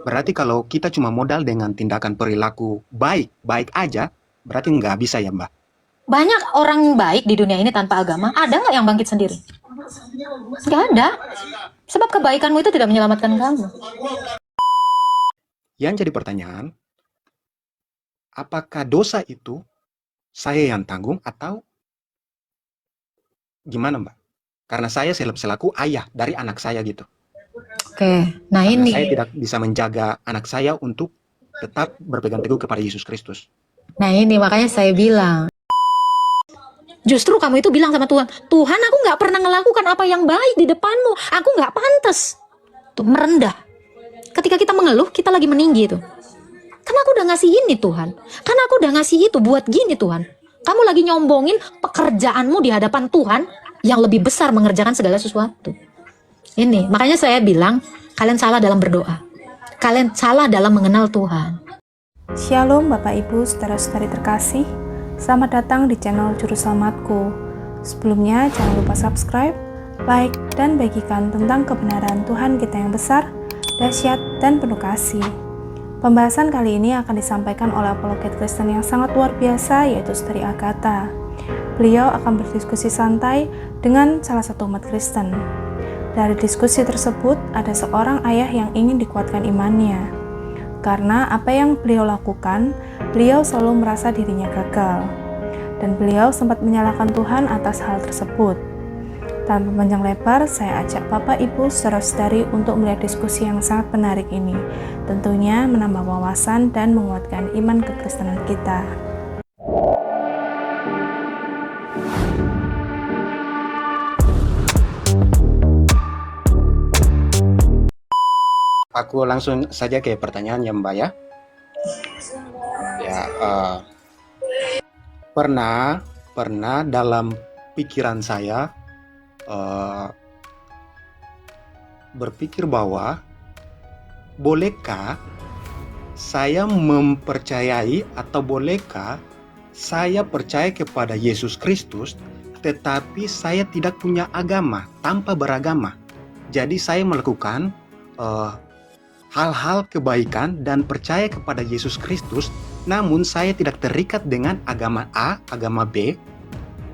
Berarti kalau kita cuma modal dengan tindakan perilaku baik aja, berarti nggak bisa ya, Mbak? Banyak orang baik di dunia ini tanpa agama. Ada nggak yang bangkit sendiri? Nggak ada. Sebab kebaikanmu itu tidak menyelamatkan kamu. Yang jadi pertanyaan, apakah dosa itu saya yang tanggung atau gimana, Mbak? Karena saya selaku ayah dari anak saya gitu. Oke, nah Karena ini. saya tidak bisa menjaga anak saya untuk tetap berpegang teguh kepada Yesus Kristus. Nah ini makanya saya bilang. Justru kamu itu bilang sama Tuhan, Tuhan aku nggak pernah melakukan apa yang baik di depanmu. Aku nggak pantas. Tuh merendah. Ketika kita mengeluh, kita lagi meninggi itu. Kan aku udah ngasih ini Tuhan. Kan aku udah ngasih itu buat gini Tuhan. Kamu lagi nyombongin pekerjaanmu di hadapan Tuhan yang lebih besar mengerjakan segala sesuatu. Ini, makanya saya bilang, kalian salah dalam berdoa. Kalian salah dalam mengenal Tuhan. Shalom Bapak Ibu, saudara-saudari terkasih. Selamat datang di channel Juru Selamatku. Sebelumnya jangan lupa subscribe, like, dan bagikan tentang kebenaran Tuhan kita yang besar, dahsyat, dan penuh kasih. Pembahasan kali ini akan disampaikan oleh apologet Kristen yang sangat luar biasa, yaitu Saudari Agatha. Beliau akan berdiskusi santai dengan salah satu umat Kristen. Dari diskusi tersebut, ada seorang ayah yang ingin dikuatkan imannya. Karena apa yang beliau lakukan, beliau selalu merasa dirinya gagal. Dan beliau sempat menyalahkan Tuhan atas hal tersebut. Tanpa panjang lebar, saya ajak Bapak Ibu saudara-saudari untuk melihat diskusi yang sangat menarik ini. Tentunya menambah wawasan dan menguatkan iman kekristenan kita. Aku langsung saja ke pertanyaan ya, Mbak ya. Ya, pernah dalam pikiran saya berpikir bahwa bolehkah saya mempercayai atau bolehkah saya percaya kepada Yesus Kristus tetapi saya tidak punya agama, tanpa beragama. Jadi saya melakukan hal-hal kebaikan dan percaya kepada Yesus Kristus, namun saya tidak terikat dengan agama A, agama B,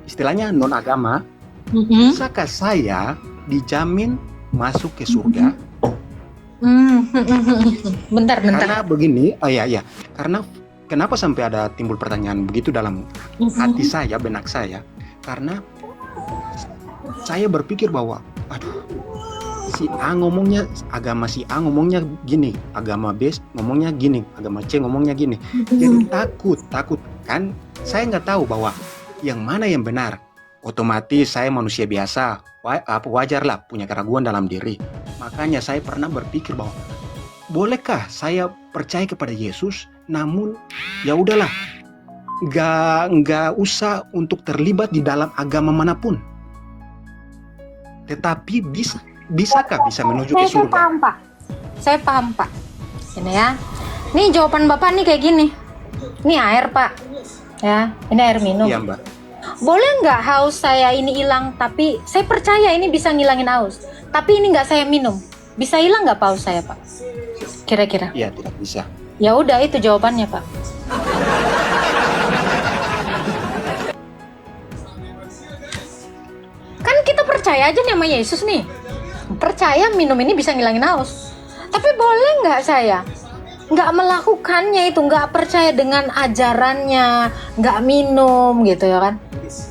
istilahnya non-agama. Bisakah saya dijamin masuk ke surga? Bentar. Karena begini, karena kenapa sampai ada timbul pertanyaan begitu dalam hati saya, benak saya? Karena saya berpikir bahwa, aduh, si A ngomongnya, agama si A ngomongnya gini, agama B ngomongnya gini, agama C ngomongnya gini. Jadi takut kan? Saya nggak tahu bahwa yang mana yang benar. Otomatis saya manusia biasa, wajarlah punya keraguan dalam diri. Makanya saya pernah berpikir bahwa bolehkah saya percaya kepada Yesus, namun ya udahlah, nggak usah untuk terlibat di dalam agama manapun. Tetapi bisakah bisa menuju ke surga? Saya paham Pak. Ini ya. Nih jawaban Bapak nih kayak gini. Ini air Pak. Ya, ini air minum. Iya Mbak. Boleh nggak haus saya ini hilang, tapi saya percaya ini bisa ngilangin haus. Tapi ini nggak saya minum, bisa hilang nggak haus saya Pak? Kira-kira? Iya, tidak bisa. Ya udah itu jawabannya Pak. Kan kita percaya aja nih sama Yesus nih. Percaya minum ini bisa ngilangin haus. Tapi boleh nggak saya nggak melakukannya itu, nggak percaya dengan ajarannya, nggak minum gitu ya kan?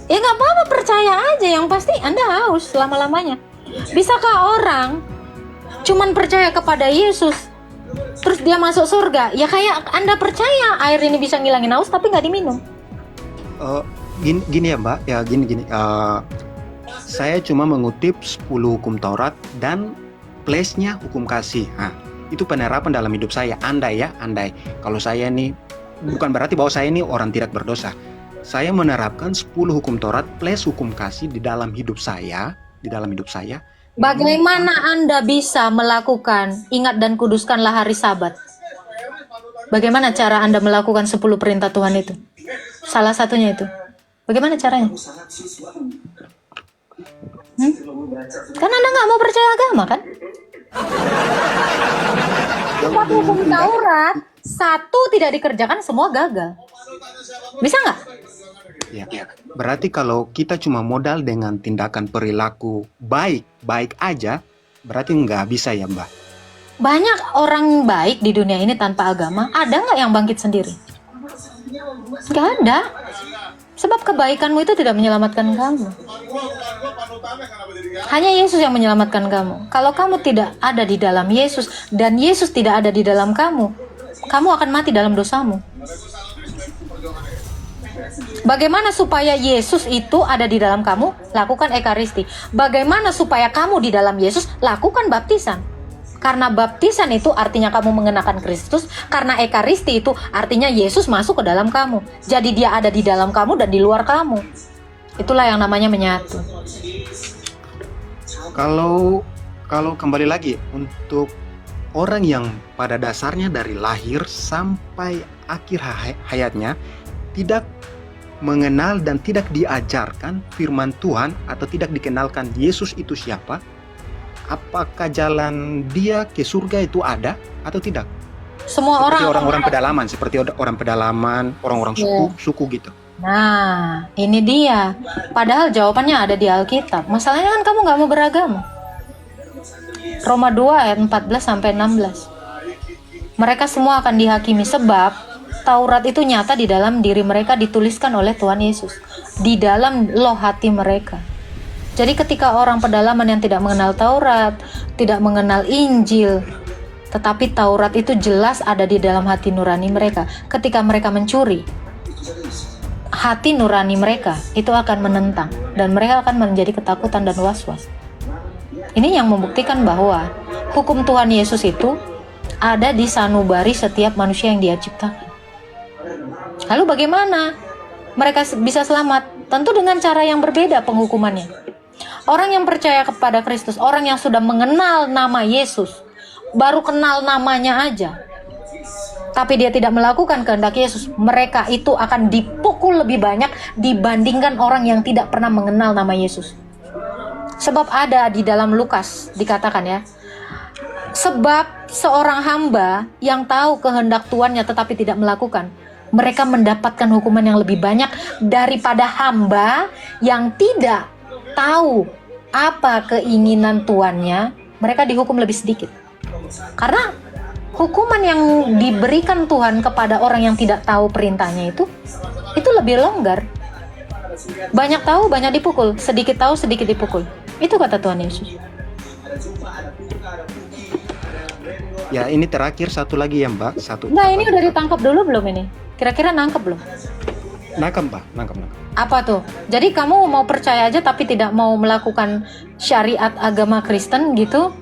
Ya nggak apa-apa, percaya aja, yang pasti Anda haus selama-lamanya. Bisakah orang cuman percaya kepada Yesus terus dia masuk surga? Ya kayak Anda percaya air ini bisa ngilangin haus tapi nggak diminum. Gini ya Mbak, ya gini. Saya cuma mengutip 10 hukum Taurat dan plus-nya hukum kasih. Nah, itu penerapan dalam hidup saya. Andai. Kalau saya nih, bukan berarti bahwa saya ini orang tidak berdosa. Saya menerapkan 10 hukum Taurat plus hukum kasih di dalam hidup saya. Bagaimana Anda bisa melakukan ingat dan kuduskanlah hari Sabat? Bagaimana cara Anda melakukan 10 perintah Tuhan itu? Salah satunya itu. Bagaimana caranya? Kan Anda nggak mau percaya agama kan? Sebab hukum Taurat, satu tidak dikerjakan, semua gagal. Bisa nggak? Ya, berarti kalau kita cuma modal dengan tindakan perilaku baik aja, berarti nggak bisa ya Mbak? Banyak orang baik di dunia ini tanpa agama, ada nggak yang bangkit sendiri? Nggak ada. Sebab kebaikanmu itu tidak menyelamatkan kamu. Hanya Yesus yang menyelamatkan kamu. Kalau kamu tidak ada di dalam Yesus dan Yesus tidak ada di dalam kamu, kamu akan mati dalam dosamu. Bagaimana supaya Yesus itu ada di dalam kamu? Lakukan ekaristi. Bagaimana supaya kamu di dalam Yesus? Lakukan baptisan. Karena baptisan itu artinya kamu mengenakan Kristus, karena ekaristi itu artinya Yesus masuk ke dalam kamu. Jadi dia ada di dalam kamu dan di luar kamu. Itulah yang namanya menyatu. Kalau kembali lagi untuk orang yang pada dasarnya dari lahir sampai akhir hayatnya tidak mengenal dan tidak diajarkan firman Tuhan atau tidak dikenalkan Yesus itu siapa, apakah jalan dia ke surga itu ada atau tidak? Semua Seperti orang orang-orang pedalaman, seperti orang pedalaman, orang-orang suku gitu. Nah, ini dia. Padahal jawabannya ada di Alkitab. Masalahnya kan kamu nggak mau beragama. Roma 2 ayat 14 sampai 16. Mereka semua akan dihakimi sebab Taurat itu nyata di dalam diri mereka, dituliskan oleh Tuhan Yesus di dalam loh hati mereka. Jadi ketika orang pedalaman yang tidak mengenal Taurat, tidak mengenal Injil, tetapi Taurat itu jelas ada di dalam hati nurani mereka. Ketika mereka mencuri, hati nurani mereka itu akan menentang dan mereka akan menjadi ketakutan dan was-was. Ini yang membuktikan bahwa hukum Tuhan Yesus itu ada di sanubari setiap manusia yang Dia ciptakan. Lalu bagaimana mereka bisa selamat? Tentu dengan cara yang berbeda penghukumannya. Orang yang percaya kepada Kristus, orang yang sudah mengenal nama Yesus, baru kenal namanya aja, tapi dia tidak melakukan kehendak Yesus, mereka itu akan dipukul lebih banyak dibandingkan orang yang tidak pernah mengenal nama Yesus. Sebab ada di dalam Lukas dikatakan ya, sebab seorang hamba yang tahu kehendak tuannya tetapi tidak melakukan, mereka mendapatkan hukuman yang lebih banyak daripada hamba yang tidak tahu apa keinginan tuannya, mereka dihukum lebih sedikit. Karena hukuman yang diberikan Tuhan kepada orang yang tidak tahu perintahnya itu lebih longgar. Banyak tahu, banyak dipukul. Sedikit tahu, sedikit dipukul. Itu kata Tuhan Yesus. Ya, ini terakhir satu lagi ya Mbak. Nah, ini udah ditangkap dulu belum ini? Kira-kira nangkep belum? Nangkep Mbak, nangkep. Apa tuh? Jadi kamu mau percaya aja tapi tidak mau melakukan syariat agama Kristen gitu?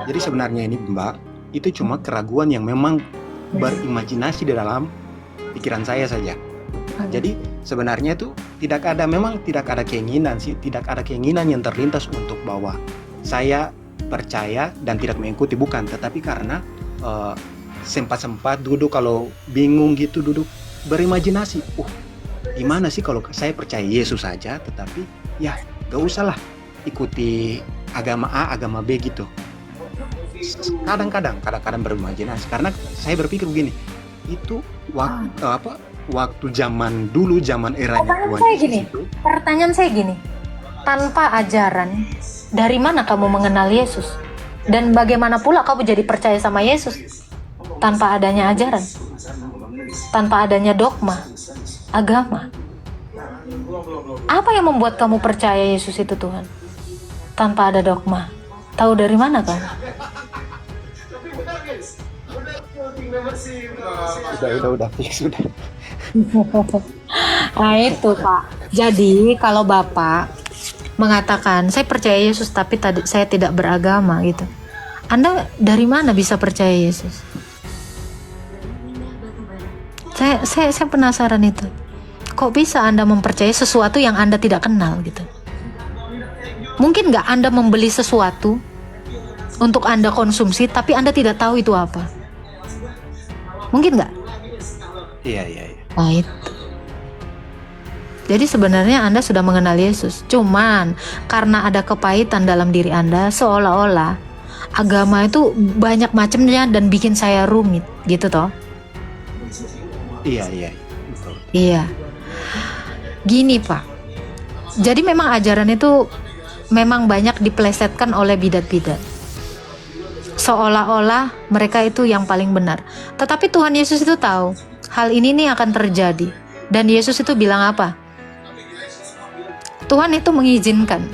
Jadi sebenarnya ini Mbak, itu cuma keraguan yang memang berimajinasi di dalam pikiran saya saja. Jadi sebenarnya itu tidak ada keinginan yang terlintas untuk bahwa saya percaya dan tidak mengikuti, bukan, tetapi karena sempat-sempat duduk kalau bingung gitu, duduk berimajinasi, gimana sih kalau saya percaya Yesus saja, tetapi ya gak usah lah ikuti agama A, agama B gitu. Kadang-kadang berimajinasi, karena saya berpikir begini, itu waktu zaman dulu, zaman eranya Tuhan Yesus itu. Pertanyaan saya gini, tanpa ajaran, dari mana kamu mengenal Yesus? Dan bagaimana pula kamu jadi percaya sama Yesus? Tanpa adanya ajaran, tanpa adanya dogma, agama. Apa yang membuat kamu percaya Yesus itu Tuhan? Tanpa ada dogma. Tahu dari mana kamu? Udah fix sudah. Nah itu Pak. Jadi kalau Bapak mengatakan saya percaya Yesus tapi saya tidak beragama gitu, Anda dari mana bisa percaya Yesus? Saya penasaran itu. Kok bisa Anda mempercayai sesuatu yang Anda tidak kenal gitu? Mungkin nggak Anda membeli sesuatu untuk Anda konsumsi tapi Anda tidak tahu itu apa? Mungkin nggak? Iya. Nah itu. Jadi sebenarnya Anda sudah mengenal Yesus, cuman karena ada kepahitan dalam diri Anda, seolah-olah agama itu banyak macamnya dan bikin saya rumit gitu toh. Iya, iya, betul. Iya. Gini Pak, jadi memang ajaran itu memang banyak dipelesetkan oleh bidat-bidat, seolah-olah mereka itu yang paling benar. Tetapi Tuhan Yesus itu tahu hal ini nih akan terjadi. Dan Yesus itu bilang apa? Tuhan itu mengizinkan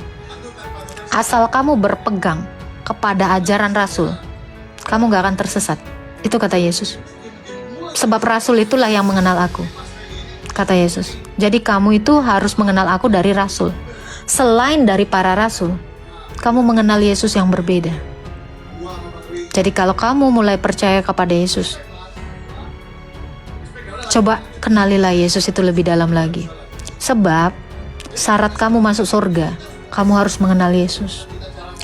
asal kamu berpegang kepada ajaran Rasul, kamu gak akan tersesat. Itu kata Yesus. Sebab Rasul itulah yang mengenal aku, kata Yesus. Jadi kamu itu harus mengenal aku dari Rasul. Selain dari para Rasul, kamu mengenal Yesus yang berbeda. Jadi kalau kamu mulai percaya kepada Yesus, coba kenalilah Yesus itu lebih dalam lagi. Sebab syarat kamu masuk surga, kamu harus mengenal Yesus.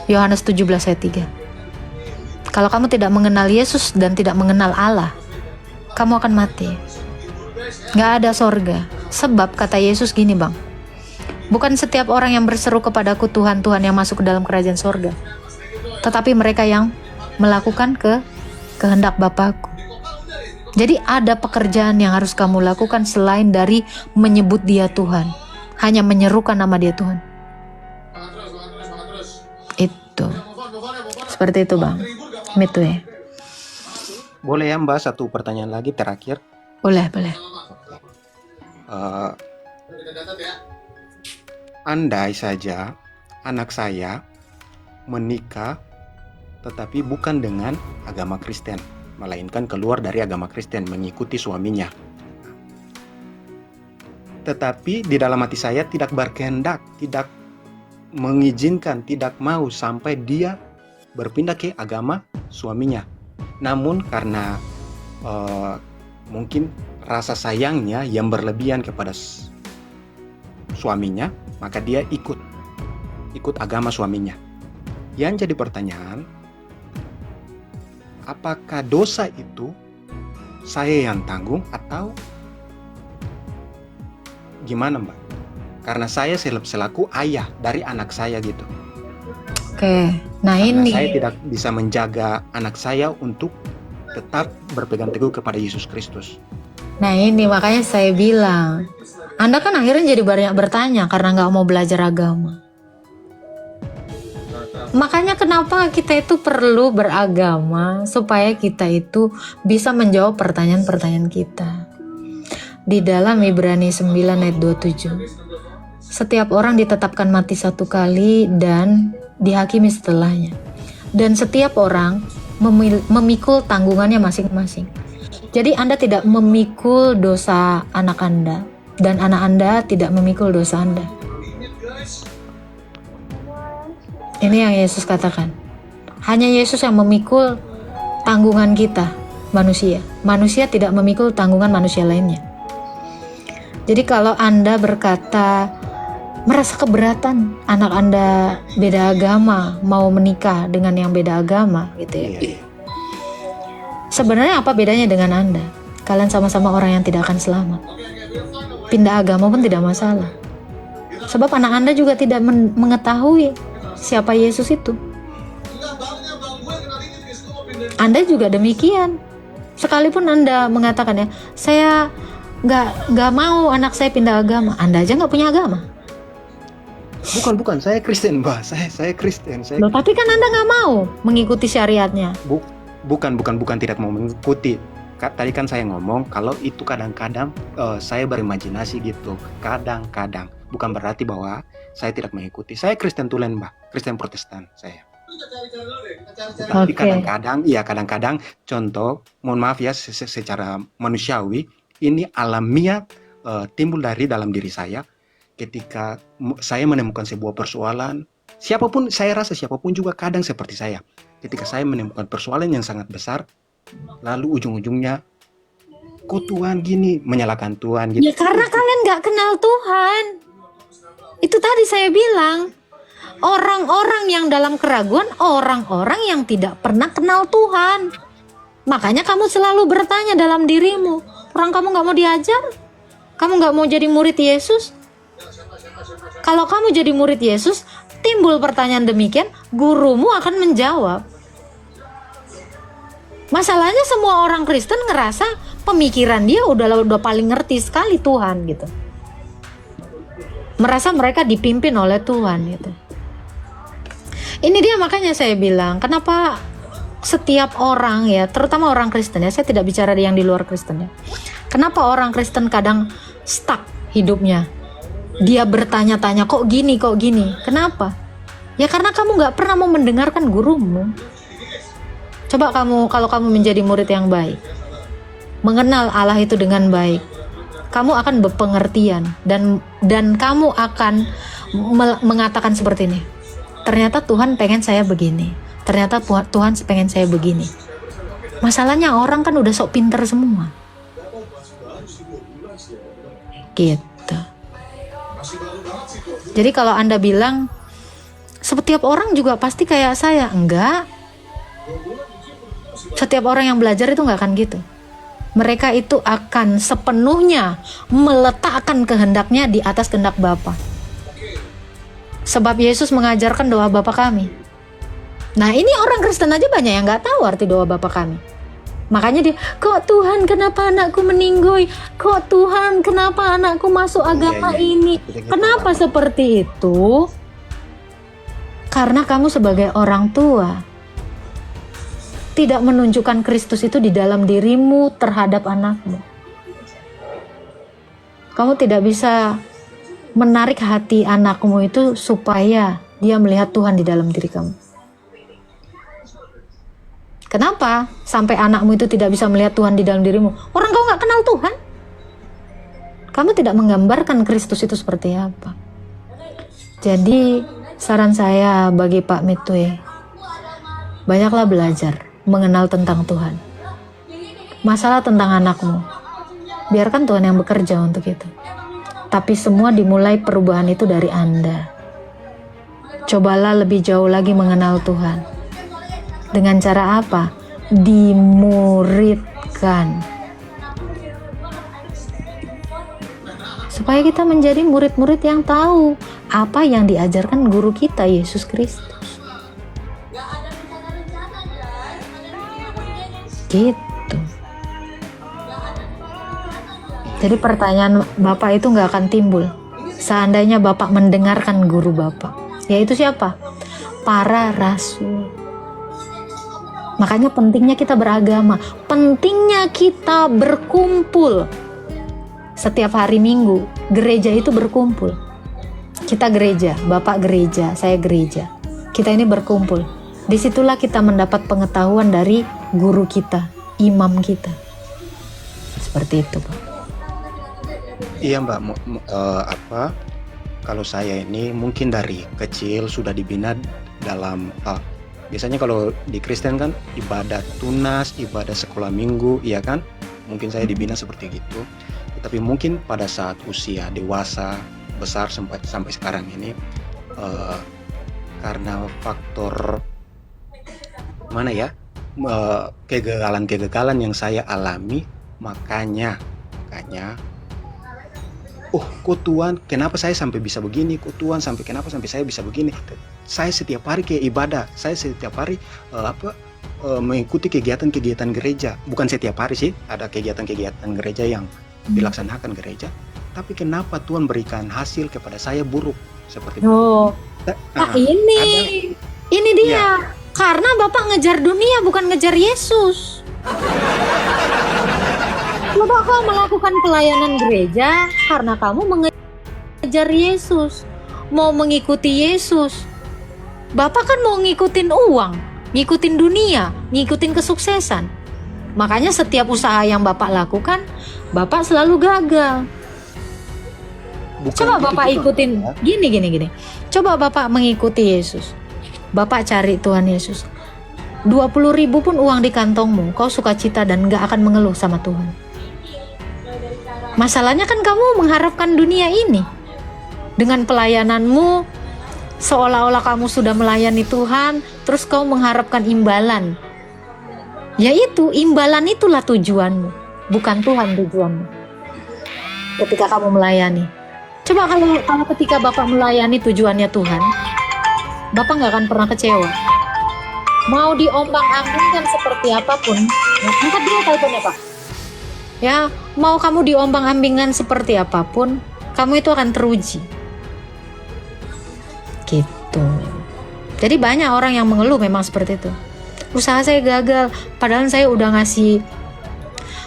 Yohanes 17 ayat 3. Kalau kamu tidak mengenal Yesus dan tidak mengenal Allah, kamu akan mati. Gak ada surga. Sebab kata Yesus gini bang, bukan setiap orang yang berseru kepadaku Tuhan, Tuhan yang masuk ke dalam kerajaan surga, tetapi mereka yang melakukan kehendak Bapakku. Jadi ada pekerjaan yang harus kamu lakukan selain dari menyebut dia Tuhan, hanya menyerukan nama dia Tuhan. Itu seperti itu bang. Itu ya. Boleh ya Mbak, satu pertanyaan lagi terakhir. Boleh. Andai saja anak saya menikah tetapi bukan dengan agama Kristen, melainkan keluar dari agama Kristen, mengikuti suaminya. Tetapi di dalam hati saya tidak berkehendak, tidak mengizinkan, tidak mau sampai dia berpindah ke agama suaminya. Namun karena mungkin rasa sayangnya yang berlebihan kepada suaminya, maka dia ikut agama suaminya. Yang jadi pertanyaan, apakah dosa itu saya yang tanggung atau gimana Mbak? Karena saya selaku ayah dari anak saya gitu. Oke, nah Karena ini saya tidak bisa menjaga anak saya untuk tetap berpegang teguh kepada Yesus Kristus. Nah ini makanya saya bilang, Anda kan akhirnya jadi banyak bertanya karena nggak mau belajar agama. Makanya kenapa kita itu perlu beragama, supaya kita itu bisa menjawab pertanyaan-pertanyaan kita. Di dalam Ibrani 9 ayat 27, setiap orang ditetapkan mati satu kali dan dihakimi setelahnya. Dan setiap orang memikul tanggungannya masing-masing. Jadi Anda tidak memikul dosa anak Anda, dan anak Anda tidak memikul dosa Anda. Ini yang Yesus katakan. Hanya Yesus yang memikul tanggungan kita, manusia. Manusia tidak memikul tanggungan manusia lainnya. Jadi kalau Anda berkata, merasa keberatan anak Anda beda agama, mau menikah dengan yang beda agama gitu ya. Sebenarnya apa bedanya dengan Anda? Kalian sama-sama orang yang tidak akan selamat. Pindah agama pun tidak masalah. Sebab anak Anda juga tidak mengetahui siapa Yesus itu. Anda juga demikian. Sekalipun Anda mengatakan ya, saya nggak mau anak saya pindah agama, Anda aja nggak punya agama. Bukan, saya Kristen Mbak, saya Kristen. Loh, tapi kan Anda nggak mau mengikuti syariatnya. Bukan tidak mau mengikuti. Tadi kan saya ngomong kalau itu kadang-kadang saya berimajinasi gitu. Kadang-kadang. Bukan berarti bahwa saya tidak mengikuti. Saya Kristen tulen Mbak, Kristen Protestan saya. Tapi kadang-kadang contoh, mohon maaf ya secara manusiawi, ini alamiah timbul dari dalam diri saya ketika saya menemukan sebuah persoalan. Siapapun, saya rasa siapapun juga kadang seperti saya. Ketika saya menemukan persoalan yang sangat besar, lalu ujung-ujungnya, kok Tuhan gini, menyalahkan Tuhan gitu. Ya karena kalian nggak kenal Tuhan. Itu tadi saya bilang, orang-orang yang dalam keraguan, orang-orang yang tidak pernah kenal Tuhan. Makanya kamu selalu bertanya dalam dirimu, orang kamu nggak mau diajar? Kamu nggak mau jadi murid Yesus? Kalau kamu jadi murid Yesus, timbul pertanyaan demikian, gurumu akan menjawab. Masalahnya semua orang Kristen ngerasa pemikiran dia udah paling ngerti sekali Tuhan gitu. Merasa mereka dipimpin oleh Tuhan gitu. Ini dia makanya saya bilang, kenapa setiap orang ya, terutama orang Kristen ya, saya tidak bicara yang di luar Kristen ya. Kenapa orang Kristen kadang stuck hidupnya? Dia bertanya-tanya, kok gini? Kenapa? Ya karena kamu gak pernah mau mendengarkan gurumu. Coba kalau kamu menjadi murid yang baik, mengenal Allah itu dengan baik, kamu akan berpengertian dan kamu akan mengatakan seperti ini. Ternyata Tuhan pengen saya begini. Ternyata Tuhan pengen saya begini. Masalahnya orang kan udah sok pinter semua. Gitu. Jadi kalau Anda bilang setiap orang juga pasti kayak saya, enggak. Setiap orang yang belajar itu nggak akan gitu. Mereka itu akan sepenuhnya meletakkan kehendaknya di atas kehendak Bapa. Sebab Yesus mengajarkan doa Bapa kami. Nah ini orang Kristen aja banyak yang nggak tahu arti doa Bapa kami. Makanya dia, kok Tuhan kenapa anakku meninggoy? Kok Tuhan kenapa anakku masuk agama ini? Kenapa seperti itu? Karena kamu sebagai orang tua tidak menunjukkan Kristus itu di dalam dirimu terhadap anakmu. Kamu tidak bisa menarik hati anakmu itu supaya dia melihat Tuhan di dalam diri kamu. Kenapa? Sampai anakmu itu tidak bisa melihat Tuhan di dalam dirimu. Orang kau gak kenal Tuhan. Kamu tidak menggambarkan Kristus itu seperti apa. Jadi saran saya bagi Pak Mitwe, banyaklah belajar mengenal tentang Tuhan. Masalah tentang anakmu, biarkan Tuhan yang bekerja untuk itu. Tapi semua dimulai perubahan itu dari Anda. Cobalah lebih jauh lagi mengenal Tuhan. Dengan cara apa? Dimuridkan. Supaya kita menjadi murid-murid yang tahu apa yang diajarkan guru kita, Yesus Kristus. Gitu. Jadi pertanyaan Bapak itu gak akan timbul seandainya Bapak mendengarkan guru Bapak. Yaitu siapa? Para rasul. Makanya pentingnya kita beragama, pentingnya kita berkumpul. Setiap hari Minggu, gereja itu berkumpul. Kita gereja, Bapak gereja, saya gereja. Kita ini berkumpul. Disitulah kita mendapat pengetahuan dari guru kita, imam kita. Seperti itu, Pak. Iya Mbak, kalau saya ini mungkin dari kecil sudah dibina dalam biasanya kalau di Kristen kan ibadah tunas, ibadah sekolah minggu, iya kan? Mungkin saya dibina seperti gitu. Tapi mungkin pada saat usia dewasa besar sampai sekarang ini karena faktor kegagalan yang saya alami, makanya kok Tuhan kenapa saya sampai bisa begini, kok Tuhan kenapa sampai saya bisa begini. Saya setiap hari ke ibadah, saya setiap hari mengikuti kegiatan-kegiatan gereja. Bukan setiap hari sih, ada kegiatan-kegiatan gereja yang dilaksanakan gereja, tapi kenapa Tuhan berikan hasil kepada saya buruk seperti itu. Ini dia ya. Karena Bapak ngejar dunia bukan ngejar Yesus. Bapak kau melakukan pelayanan gereja karena kamu mengejar Yesus, mau mengikuti Yesus. Bapak kan mau ngikutin uang, ngikutin dunia, ngikutin kesuksesan. Makanya setiap usaha yang Bapak lakukan, Bapak selalu gagal. Coba Bapak ikutin gini. Coba Bapak mengikuti Yesus. Bapak cari Tuhan Yesus. 20.000 pun uang di kantongmu, kau sukacita dan gak akan mengeluh sama Tuhan. Masalahnya kan kamu mengharapkan dunia ini. Dengan pelayananmu, seolah-olah kamu sudah melayani Tuhan, terus kau mengharapkan imbalan. Yaitu imbalan itulah tujuanmu, bukan Tuhan tujuanmu. Ketika kamu melayani, coba kalau ketika Bapak melayani tujuannya Tuhan, Bapak gak akan pernah kecewa. Mau diombang-ambingkan seperti apapun, ya, angkat dulu teleponnya Pak. Ya, mau kamu diombang-ambingkan seperti apapun, kamu itu akan teruji. Gitu. Jadi banyak orang yang mengeluh memang seperti itu. Usaha saya gagal, padahal saya udah ngasih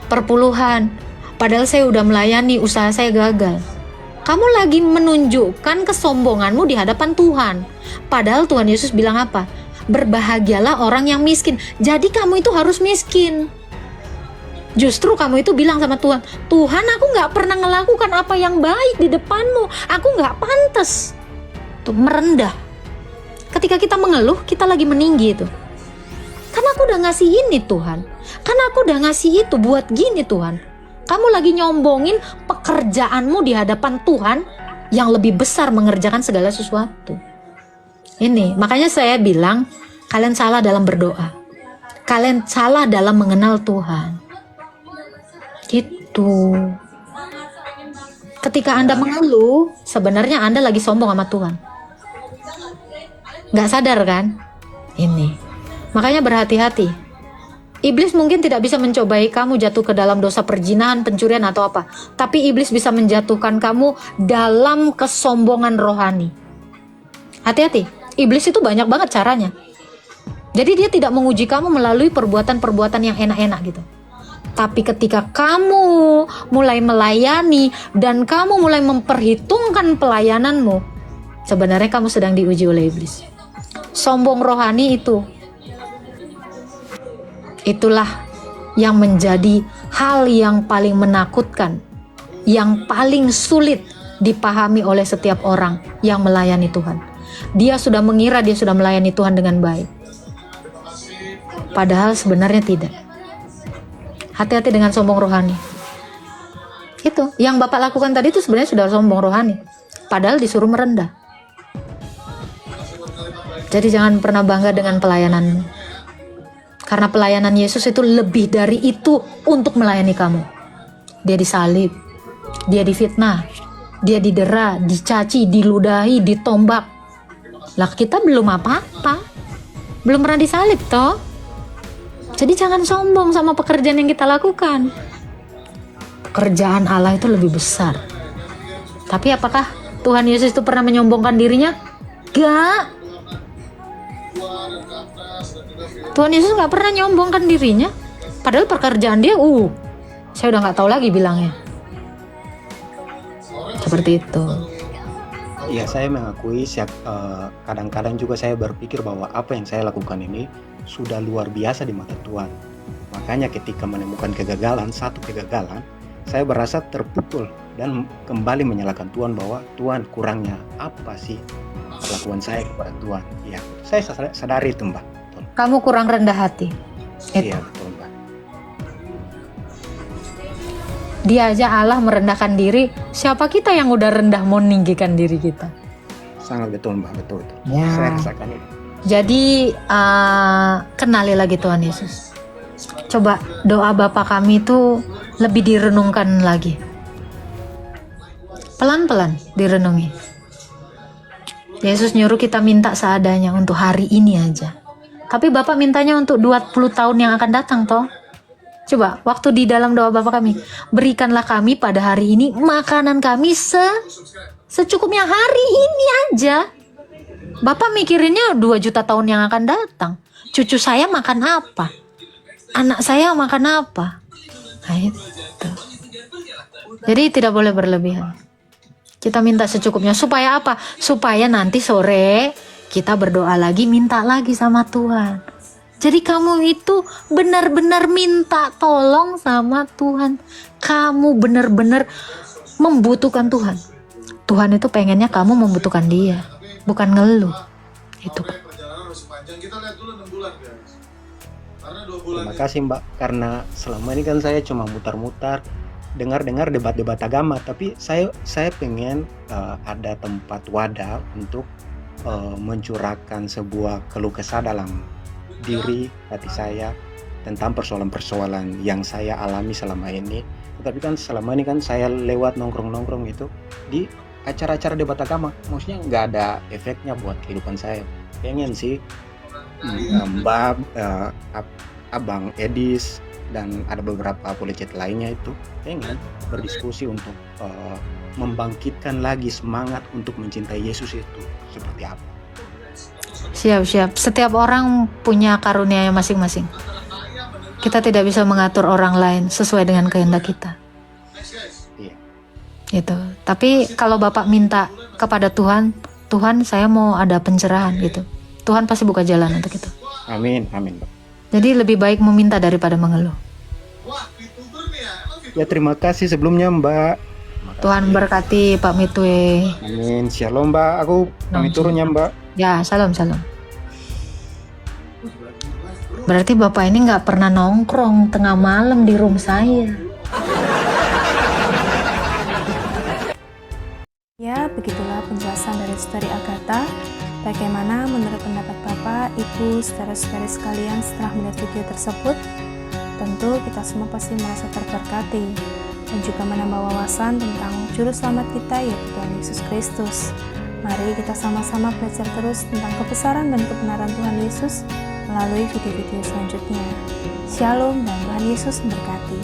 perpuluhan, padahal saya udah melayani, usaha saya gagal. Kamu lagi menunjukkan kesombonganmu di hadapan Tuhan. Padahal Tuhan Yesus bilang apa? Berbahagialah orang yang miskin. Jadi kamu itu harus miskin. Justru kamu itu bilang sama Tuhan, Tuhan aku gak pernah melakukan apa yang baik di depanmu. Aku gak pantas. Tuh, merendah. Ketika kita mengeluh, kita lagi meninggi itu. Karena aku udah ngasih ini Tuhan. Karena aku udah ngasih itu buat gini Tuhan. Kamu lagi nyombongin pekerjaanmu di hadapan Tuhan yang lebih besar mengerjakan segala sesuatu. Ini, makanya saya bilang, kalian salah dalam berdoa. Kalian salah dalam mengenal Tuhan. Gitu. Ketika Anda mengeluh, sebenarnya Anda lagi sombong sama Tuhan. Gak sadar kan? Ini. Makanya berhati-hati. Iblis mungkin tidak bisa mencobai kamu jatuh ke dalam dosa perzinahan, pencurian atau apa. Tapi iblis bisa menjatuhkan kamu dalam kesombongan rohani. Hati-hati. Iblis itu banyak banget caranya. Jadi dia tidak menguji kamu melalui perbuatan-perbuatan yang enak-enak gitu. Tapi ketika kamu mulai melayani dan kamu mulai memperhitungkan pelayananmu, sebenarnya kamu sedang diuji oleh iblis. Sombong rohani itu. Itulah yang menjadi hal yang paling menakutkan, yang paling sulit dipahami oleh setiap orang yang melayani Tuhan. Dia sudah mengira dia sudah melayani Tuhan dengan baik. Padahal sebenarnya tidak. Hati-hati dengan sombong rohani. Itu, yang Bapak lakukan tadi itu sebenarnya sudah sombong rohani. Padahal disuruh merendah. Jadi jangan pernah bangga dengan pelayananmu. Karena pelayanan Yesus itu lebih dari itu untuk melayani kamu. Dia disalib, dia difitnah, dia didera, dicaci, diludahi, ditombak. Lah kita belum apa-apa. Belum pernah disalib toh. Jadi jangan sombong sama pekerjaan yang kita lakukan. Pekerjaan Allah itu lebih besar. Tapi apakah Tuhan Yesus itu pernah menyombongkan dirinya? Gak. Tuhan Yesus gak pernah nyombongkan dirinya. Padahal pekerjaan dia, saya udah gak tahu lagi bilangnya. Seperti itu. Ya, saya mengakui kadang-kadang juga saya berpikir bahwa apa yang saya lakukan ini sudah luar biasa di mata Tuhan. Makanya ketika menemukan satu kegagalan, saya berasa terpukul dan kembali menyalahkan Tuhan bahwa Tuhan kurangnya apa sih perlakuan saya kepada Tuhan. Ya, saya sadari itu Mbak. Kamu kurang rendah hati. Iya, betul Mbak. Dia aja Allah merendahkan diri. Siapa kita yang udah rendah mau meninggikan diri kita? Sangat betul Mbak, betul. Ya. Saya rasakan itu. Jadi kenali lagi Tuhan Yesus. Coba doa Bapa kami itu lebih direnungkan lagi. Pelan-pelan direnungi. Yesus nyuruh kita minta seadanya untuk hari ini aja. Tapi Bapak mintanya untuk 20 tahun yang akan datang toh. Coba waktu di dalam doa Bapa kami, berikanlah kami pada hari ini makanan kami secukupnya hari ini aja. Bapak mikirinnya 2 juta tahun yang akan datang. Cucu saya makan apa? Anak saya makan apa? Nah, itu. Jadi tidak boleh berlebihan. Kita minta secukupnya. Supaya apa? Supaya nanti sore kita berdoa lagi, minta lagi sama Tuhan. Jadi kamu itu benar-benar minta tolong sama Tuhan. Kamu benar-benar membutuhkan Tuhan. Tuhan itu pengennya kamu membutuhkan Dia, bukan ngeluh. Itu. Terima kasih Mbak, karena selama ini kan saya cuma mutar-mutar, dengar-dengar debat-debat agama, tapi saya pengen ada tempat wadah untuk mencurahkan sebuah keluh kesah dalam diri hati saya tentang persoalan-persoalan yang saya alami selama ini. Tetapi kan selama ini kan saya lewat nongkrong-nongkrong itu di acara-acara debat agama, maksudnya nggak ada efeknya buat kehidupan saya. Pengen sih Mbak, Abang Edis, dan ada beberapa policet lainnya itu pengen berdiskusi untuk membangkitkan lagi semangat untuk mencintai Yesus itu seperti apa. Siap. Setiap orang punya karunia masing-masing. Kita tidak bisa mengatur orang lain sesuai dengan kehendak kita. Iya. Gitu. Tapi kalau Bapak minta kepada Tuhan, Tuhan saya mau ada pencerahan gitu. Tuhan pasti buka jalan untuk itu. Amin, Mbak. Jadi lebih baik meminta daripada mengeluh. Ya, terima kasih sebelumnya, Mbak. Tuhan berkati Pak Mitwe. Amin. Shalom, Mbak. Aku pamit turun ya, Mbak. Ya, salam. Berarti Bapak ini nggak pernah nongkrong tengah malam di room saya. Ya, begitulah penjelasan dari Saudari Agatha. Bagaimana menurut pendapat Bapak, Ibu, saudara-saudari sekalian setelah melihat video tersebut? Tentu kita semua pasti merasa terberkati dan juga menambah wawasan tentang juru selamat kita, yaitu Tuhan Yesus Kristus. Mari kita sama-sama belajar terus tentang kebesaran dan kebenaran Tuhan Yesus melalui video-video selanjutnya. Shalom dan Tuhan Yesus memberkati.